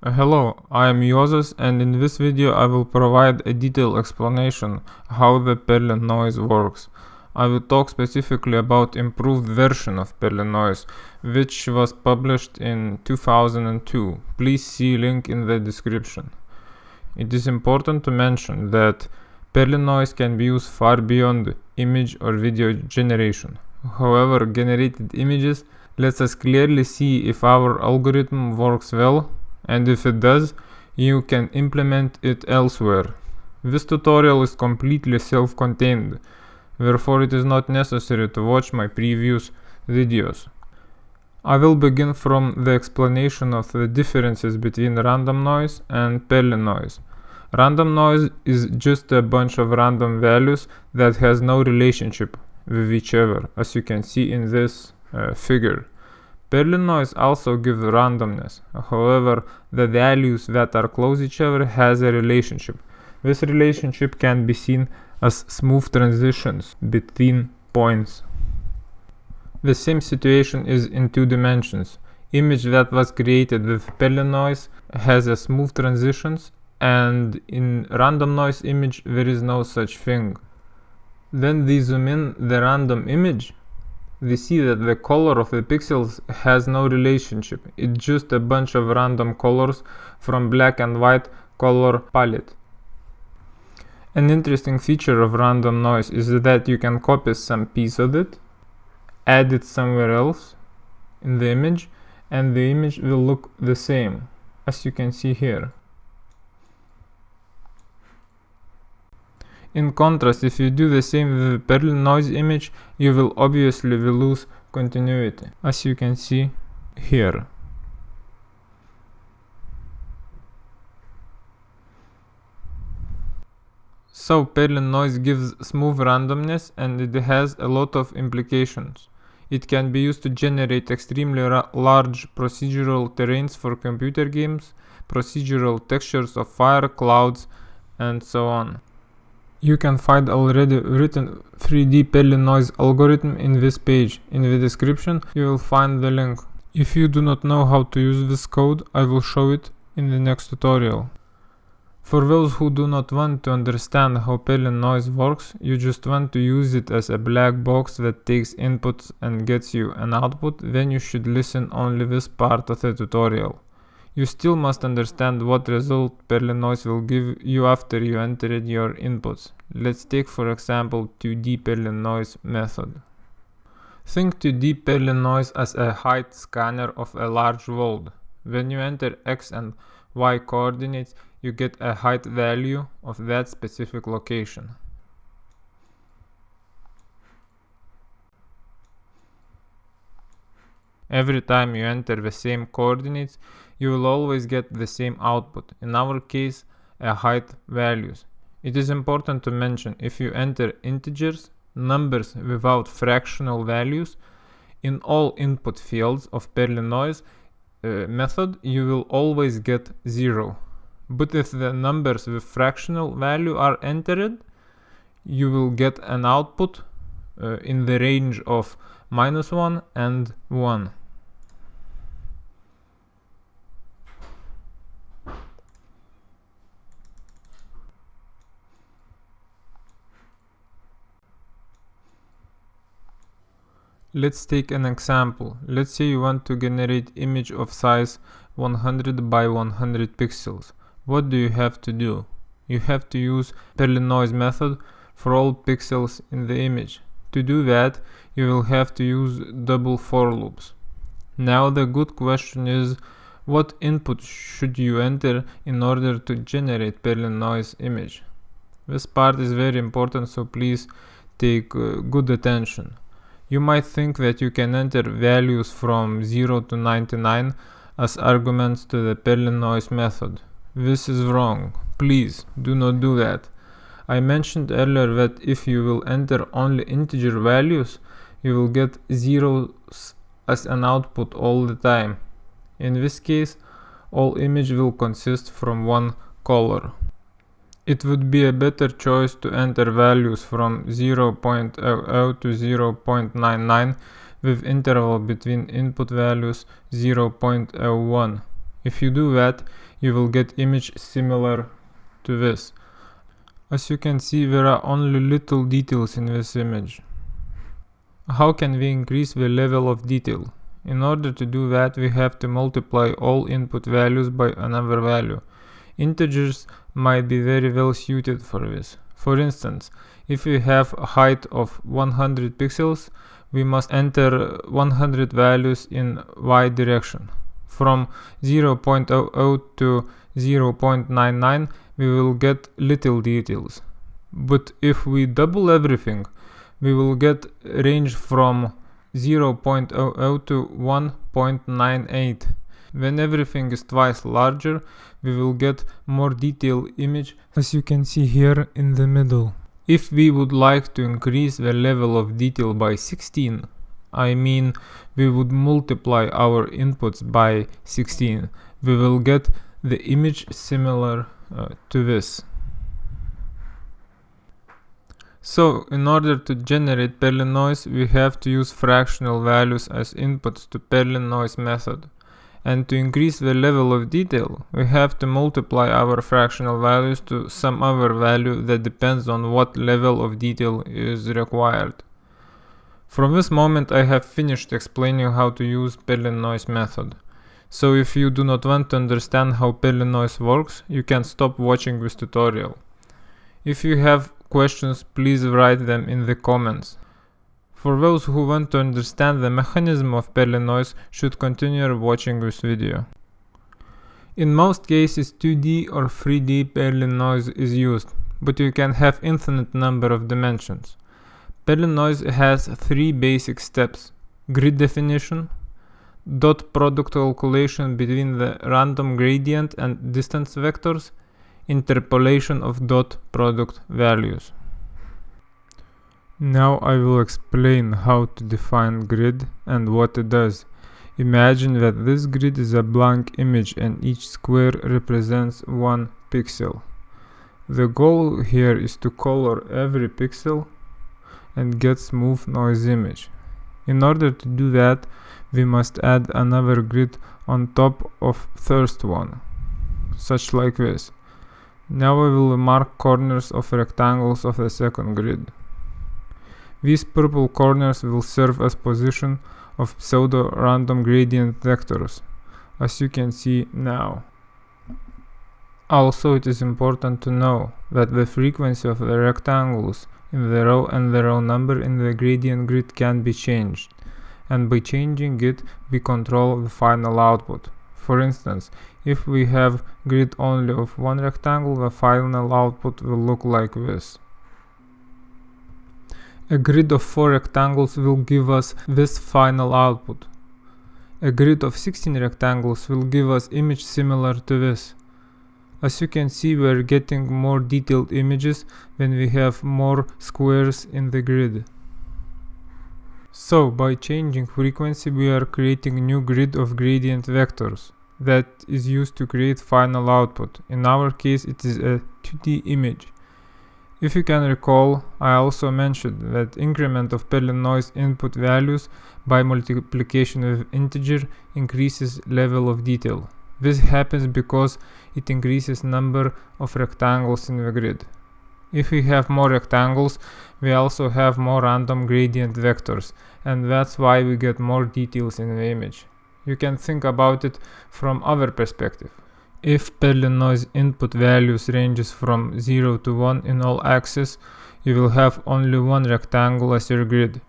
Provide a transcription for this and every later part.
Hello, I am Joses, and in this video I will provide a detailed explanation how the Perlin noise works. I will talk specifically about improved version of Perlin noise, which was published in 2002. Please see link in the description. It is important to mention that Perlin noise can be used far beyond image or video generation. However, generated images lets us clearly see if our algorithm works well, and if it does, you can implement it elsewhere. This tutorial is completely self-contained, therefore it is not necessary to watch my previous videos. I will begin from the explanation of the differences between random noise and Perlin noise. Random noise is just a bunch of random values that has no relationship with each other, as you can see in this figure. Perlin noise also gives randomness, however, the values that are close each other has a relationship. This relationship can be seen as smooth transitions between points. The same situation is in two dimensions. Image that was created with Perlin noise has a smooth transitions, and in random noise image there is no such thing. Then we zoom in the random image. We see that the color of the pixels has no relationship. It's just a bunch of random colors from black and white color palette. An interesting feature of random noise is that you can copy some piece of it, add it somewhere else in the image, and the image will look the same, as you can see here. In contrast, if you do the same with the Perlin noise image, you will obviously lose continuity, as you can see here. So Perlin noise gives smooth randomness, and it has a lot of implications. It can be used to generate extremely large procedural terrains for computer games, procedural textures of fire, clouds, and so on. You can find already written 3D Perlin noise algorithm in this page. In the description you will find the link. If you do not know how to use this code, I will show it in the next tutorial. For those who do not want to understand how Perlin noise works, you just want to use it as a black box that takes inputs and gets you an output, then you should listen only this part of the tutorial. You still must understand what result Perlin noise will give you after you entered your inputs. Let's take for example 2D Perlin noise method. Think 2D Perlin noise as a height scanner of a large world. When you enter X and Y coordinates, you get a height value of that specific location. Every time you enter the same coordinates, you will always get the same output, in our case, a height values. It is important to mention, if you enter integers, numbers without fractional values, in all input fields of Perlin noise method, you will always get 0. But if the numbers with fractional value are entered, you will get an output in the range of -1 and 1. Let's take an example. Let's say you want to generate image of size 100 by 100 pixels. What do you have to do? You have to use Perlin noise method for all pixels in the image. To do that, you will have to use double for loops. Now the good question is, what input should you enter in order to generate Perlin noise image? This part is very important, so please take good attention. You might think that you can enter values from 0 to 99 as arguments to the Perlin noise method. This is wrong. Please do not do that. I mentioned earlier that if you will enter only integer values, you will get zeros as an output all the time. In this case, all image will consist from one color. It would be a better choice to enter values from 0.00 to 0.99 with interval between input values 0.01. If you do that, you will get image similar to this. As you can see, there are only little details in this image. How can we increase the level of detail? In order to do that, we have to multiply all input values by another value. Integers might be very well suited for this. For instance, if we have a height of 100 pixels, we must enter 100 values in y direction. From 0.00 to 0.99, we will get little details. But if we double everything, we will get a range from 0.00 to 1.98. When everything is twice larger, we will get more detailed image, as you can see here in the middle. If we would like to increase the level of detail by 16, I mean we would multiply our inputs by 16, we will get the image similar to this. So, in order to generate Perlin noise, we have to use fractional values as inputs to Perlin noise method. And to increase the level of detail, we have to multiply our fractional values to some other value that depends on what level of detail is required. From this moment I have finished explaining how to use Perlin noise method. So if you do not want to understand how Perlin noise works, you can stop watching this tutorial. If you have questions, please write them in the comments. For those who want to understand the mechanism of Perlin noise, should continue watching this video. In most cases 2D or 3D Perlin noise is used, but you can have infinite number of dimensions. Perlin noise has 3 basic steps: grid definition, dot product calculation between the random gradient and distance vectors, interpolation of dot product values. Now I will explain how to define grid and what it does. Imagine that this grid is a blank image and each square represents 1 pixel. The goal here is to color every pixel and get smooth noise image. In order to do that, we must add another grid on top of first one, such like this. Now I will mark corners of rectangles of the second grid. These purple corners will serve as position of pseudo-random gradient vectors, as you can see now. Also, it is important to know that the frequency of the rectangles in the row and the row number in the gradient grid can be changed, and by changing it, we control the final output. For instance, if we have grid only of one rectangle, the final output will look like this. A grid of 4 rectangles will give us this final output. A grid of 16 rectangles will give us image similar to this. As you can see, we are getting more detailed images when we have more squares in the grid. So, by changing frequency, we are creating a new grid of gradient vectors that is used to create final output. In our case, it is a 2D image. If you can recall, I also mentioned that increment of Perlin noise input values by multiplication with integer increases level of detail. This happens because it increases number of rectangles in the grid. If we have more rectangles, we also have more random gradient vectors, and that's why we get more details in the image. You can think about it from other perspective. If Perlin noise input values ranges from 0 to 1 in all axes, you will have only one rectangle as your grid.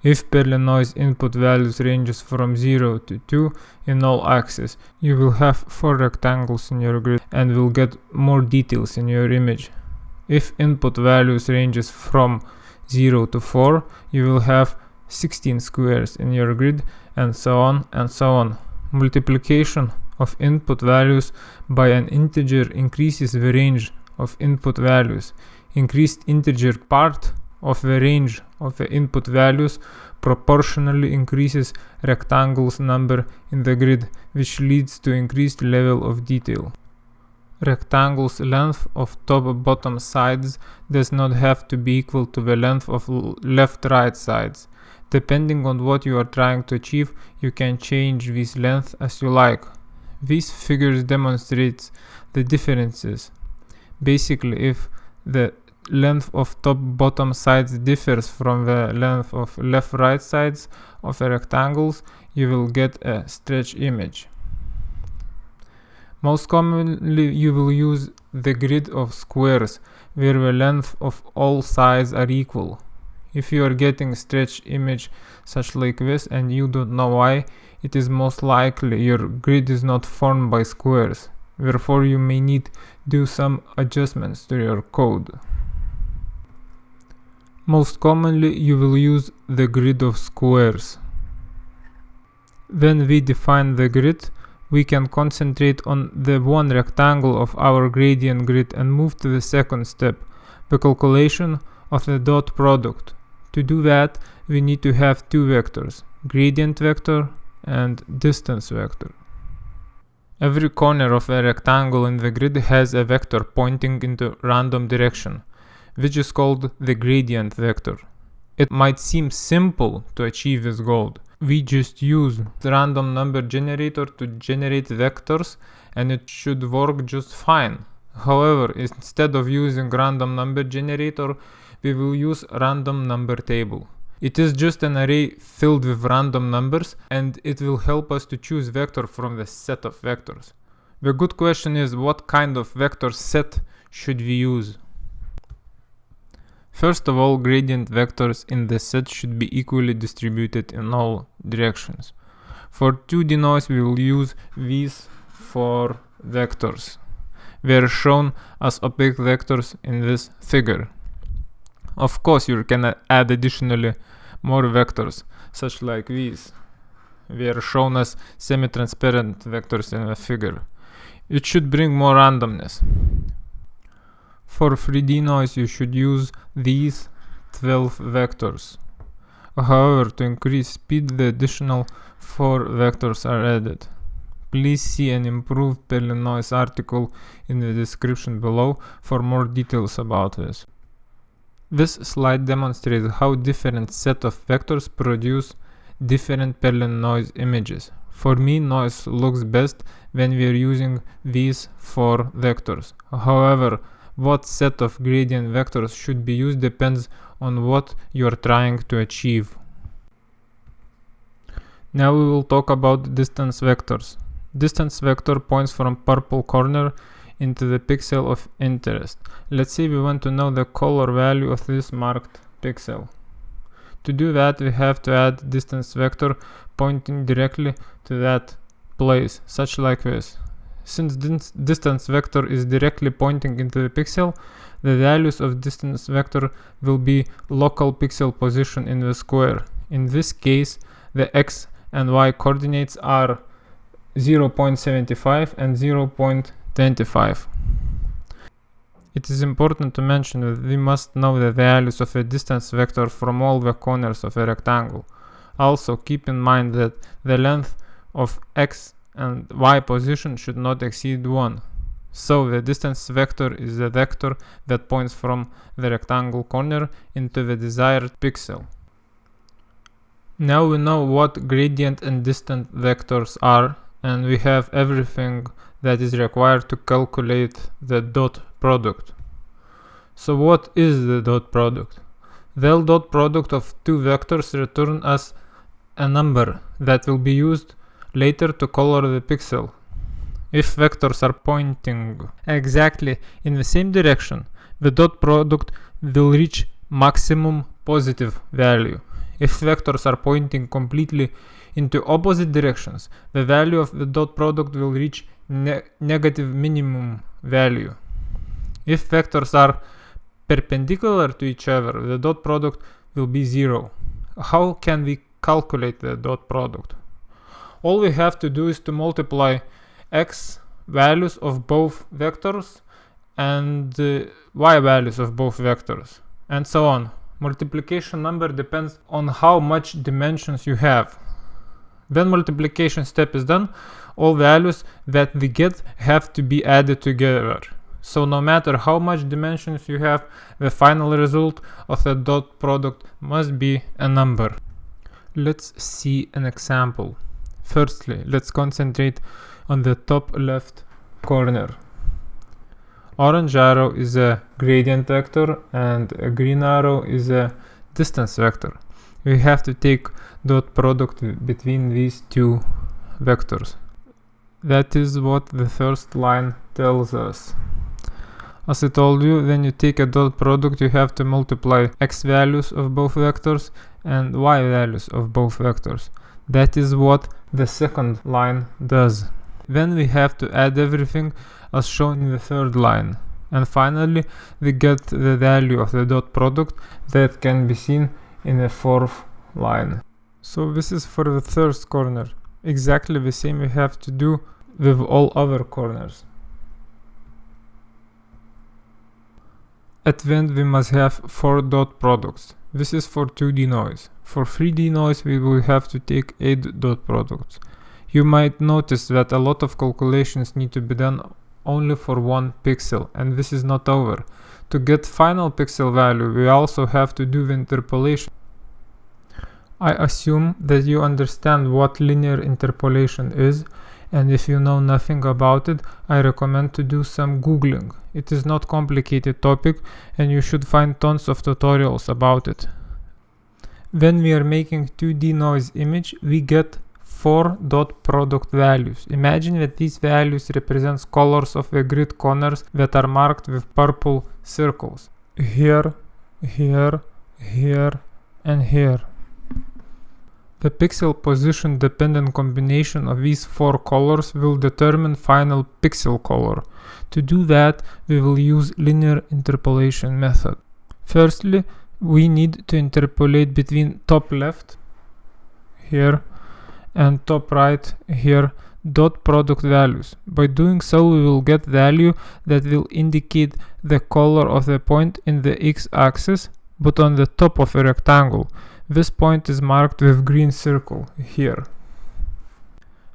If Perlin noise input values ranges from 0 to 2 in all axes, you will have 4 rectangles in your grid and will get more details in your image. If input values ranges from 0 to 4, you will have 16 squares in your grid, and so on and so on. Multiplication of input values by an integer increases the range of input values. Increased integer part of the range of the input values proportionally increases rectangles number in the grid, which leads to increased level of detail. Rectangle's length of top-bottom sides does not have to be equal to the length of left-right sides. Depending on what you are trying to achieve, you can change this length as you like. These figures demonstrate the differences. Basically, if the length of top-bottom sides differs from the length of left-right sides of a rectangles, you will get a stretch image. Most commonly, you will use the grid of squares, where the length of all sides are equal. If you are getting stretch image such like this and you don't know why, it is most likely your grid is not formed by squares. Therefore, you may need do some adjustments to your code. Most commonly, you will use the grid of squares. When we define the grid, we can concentrate on the one rectangle of our gradient grid and move to the second step, the calculation of the dot product. To do that, we need to have two vectors, gradient vector and distance vector. Every corner of a rectangle in the grid has a vector pointing into random direction, which is called the gradient vector. It might seem simple to achieve this goal. We just use the random number generator to generate vectors and it should work just fine. However, instead of using random number generator, we will use random number table. It is just an array filled with random numbers and it will help us to choose vector from the set of vectors. The good question is, what kind of vector set should we use? First of all, gradient vectors in the set should be equally distributed in all directions. For 2D noise, we will use these four vectors. They are shown as opaque vectors in this figure. Of course, you can add additionally more vectors, such like these. They are shown as semi-transparent vectors in the figure. It should bring more randomness. For 3D noise, you should use these 12 vectors. However, to increase speed, the additional 4 vectors are added. Please see an improved Perlin noise article in the description below for more details about this. This slide demonstrates how different set of vectors produce different Perlin noise images. For me, noise looks best when we are using these 4 vectors. However, what set of gradient vectors should be used depends on what you are trying to achieve. Now we will talk about distance vectors. Distance vector points from purple corner into the pixel of interest. Let's say we want to know the color value of this marked pixel. To do that, we have to add distance vector pointing directly to that place, such like this. Since distance vector is directly pointing into the pixel, the values of distance vector will be local pixel position in the square. In this case, the x and y coordinates are 0.75 and 0.25. It is important to mention that we must know the values of a distance vector from all the corners of a rectangle. Also, keep in mind that the length of x and y position should not exceed 1. So the distance vector is the vector that points from the rectangle corner into the desired pixel. Now we know what gradient and distance vectors are, and we have everything that is required to calculate the dot product. So what is the dot product? The dot product of two vectors return us a number that will be used later to color the pixel. If vectors are pointing exactly in the same direction, the dot product will reach maximum positive value. If vectors are pointing completely into opposite directions, the value of the dot product will reach negative minimum value. If vectors are perpendicular to each other, the dot product will be 0. How can we calculate the dot product? All we have to do is to multiply x values of both vectors and y values of both vectors, and so on. Multiplication number depends on how much dimensions you have. When multiplication step is done, all values that we get have to be added together. So no matter how much dimensions you have, the final result of the dot product must be a number. Let's see an example. Firstly, let's concentrate on the top left corner. Orange arrow is a gradient vector and a green arrow is a distance vector. We have to take dot product between these two vectors. That is what the first line tells us. As I told you, when you take a dot product, you have to multiply x values of both vectors and y values of both vectors. That is what the second line does. Then we have to add everything as shown in the third line. And finally, we get the value of the dot product that can be seen in the fourth line. So this is for the first corner. Exactly the same we have to do with all other corners. At the end we must have 4 dot products. This is for 2D noise. For 3D noise we will have to take 8 dot products. You might notice that a lot of calculations need to be done only for one pixel, and this is not over. To get final pixel value we also have to do the interpolation. I assume that you understand what linear interpolation is, and if you know nothing about it, I recommend to do some googling. It is not complicated topic and you should find tons of tutorials about it. When we are making 2D noise image, we get 4 dot product values. Imagine that these values represents colors of the grid corners that are marked with purple circles. Here, here, here, and here. The pixel position dependent combination of these 4 colors will determine final pixel color. To do that, we will use linear interpolation method. Firstly, we need to interpolate between top left, here, and top right, here, dot product values. By doing so, we will get value that will indicate the color of the point in the x-axis, but on the top of a rectangle. This point is marked with green circle here.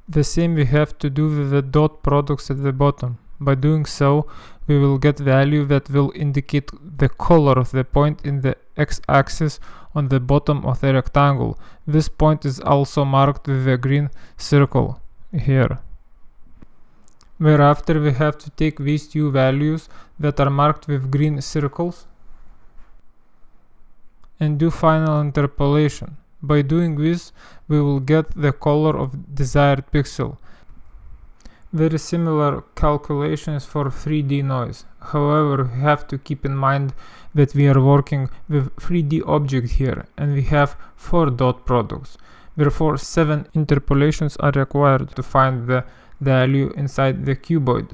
The same we have to do with the dot products at the bottom. By doing so, we will get value that will indicate the color of the point in the x-axis on the bottom of the rectangle. This point is also marked with a green circle here. Thereafter, we have to take these two values that are marked with green circles and do final interpolation. By doing this, we will get the color of desired pixel. Very similar calculations for 3D noise. However, we have to keep in mind that we are working with 3D object here and we have 4 dot products. Therefore, 7 interpolations are required to find the value inside the cuboid.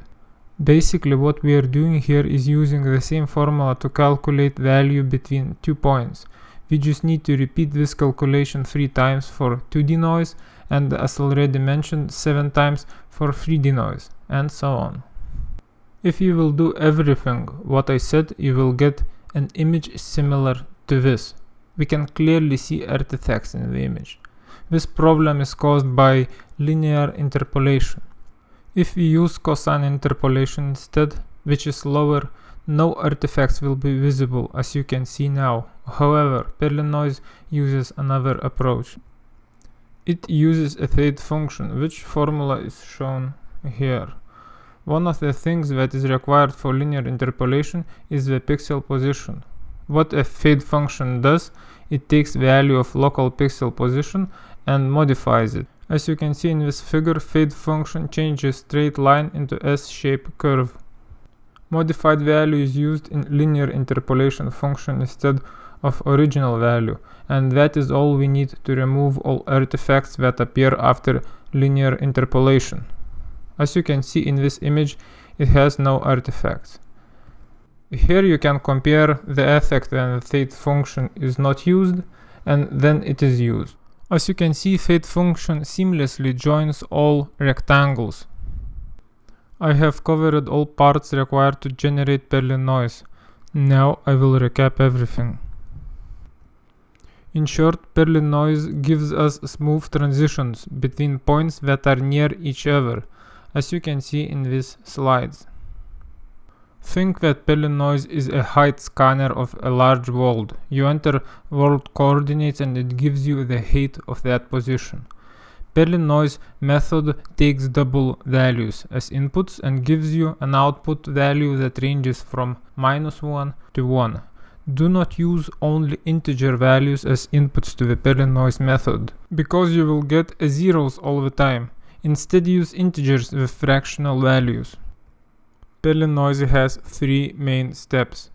Basically, what we are doing here is using the same formula to calculate value between 2 points. We just need to repeat this calculation 3 times for 2D noise and, as already mentioned, 7 times for 3D noise, and so on. If you will do everything what I said, you will get an image similar to this. We can clearly see artifacts in the image. This problem is caused by linear interpolation. If we use cosine interpolation instead, which is lower, no artifacts will be visible, as you can see now. However, Perlin uses another approach. It uses a fade function, which formula is shown here. One of the things that is required for linear interpolation is the pixel position. What a fade function does, it takes value of local pixel position and modifies it. As you can see in this figure, fade function changes straight line into S-shaped curve. Modified value is used in linear interpolation function instead of original value, and that is all we need to remove all artifacts that appear after linear interpolation. As you can see in this image, it has no artifacts. Here you can compare the effect when the fade function is not used and then it is used. As you can see, fade function seamlessly joins all rectangles. I have covered all parts required to generate Perlin noise. Now I will recap everything. In short, Perlin noise gives us smooth transitions between points that are near each other, as you can see in these slides. Think that Perlin noise is a height scanner of a large world. You enter world coordinates and it gives you the height of that position. Perlin-Noise method takes double values as inputs and gives you an output value that ranges from -1 to 1. Do not use only integer values as inputs to the Perlin-Noise method, because you will get zeros all the time. Instead, use integers with fractional values. Perlin-Noise has 3 main steps.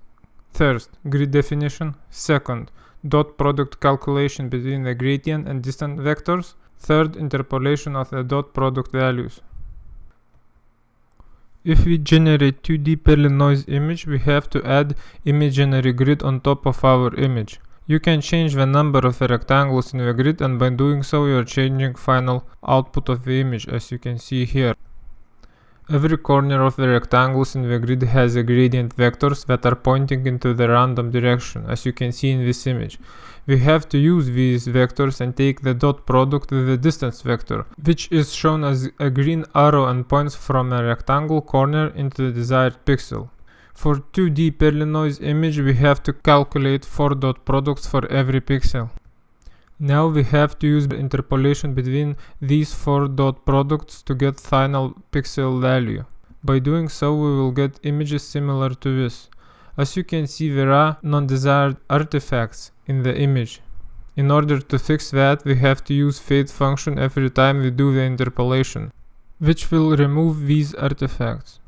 First, grid definition. Second, dot product calculation between the gradient and distant vectors. Third, interpolation of the dot product values. If we generate 2D Perlin-Noise image, we have to add imaginary grid on top of our image. You can change the number of the rectangles in the grid, and by doing so you are changing final output of the image, as you can see here. Every corner of the rectangles in the grid has a gradient vectors that are pointing into the random direction, as you can see in this image. We have to use these vectors and take the dot product with the distance vector, which is shown as a green arrow and points from a rectangle corner into the desired pixel. For 2D Perlin-Noise image, we have to calculate 4 dot products for every pixel. Now we have to use the interpolation between these 4 dot products to get final pixel value. By doing so, we will get images similar to this. As you can see, there are non-desired artifacts in the image. In order to fix that, we have to use fade function every time we do the interpolation, which will remove these artifacts.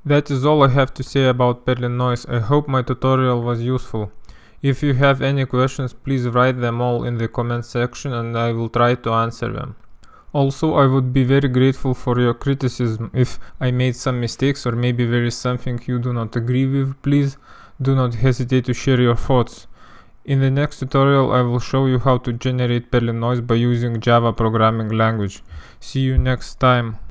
That is all I have to say about Perlin-Noise. I hope my tutorial was useful. If you have any questions, please write them all in the comment section and I will try to answer them. Also, I would be very grateful for your criticism. If I made some mistakes or maybe there is something you do not agree with, please do not hesitate to share your thoughts. In the next tutorial, I will show you how to generate Perlin-Noise by using Java programming language. See you next time.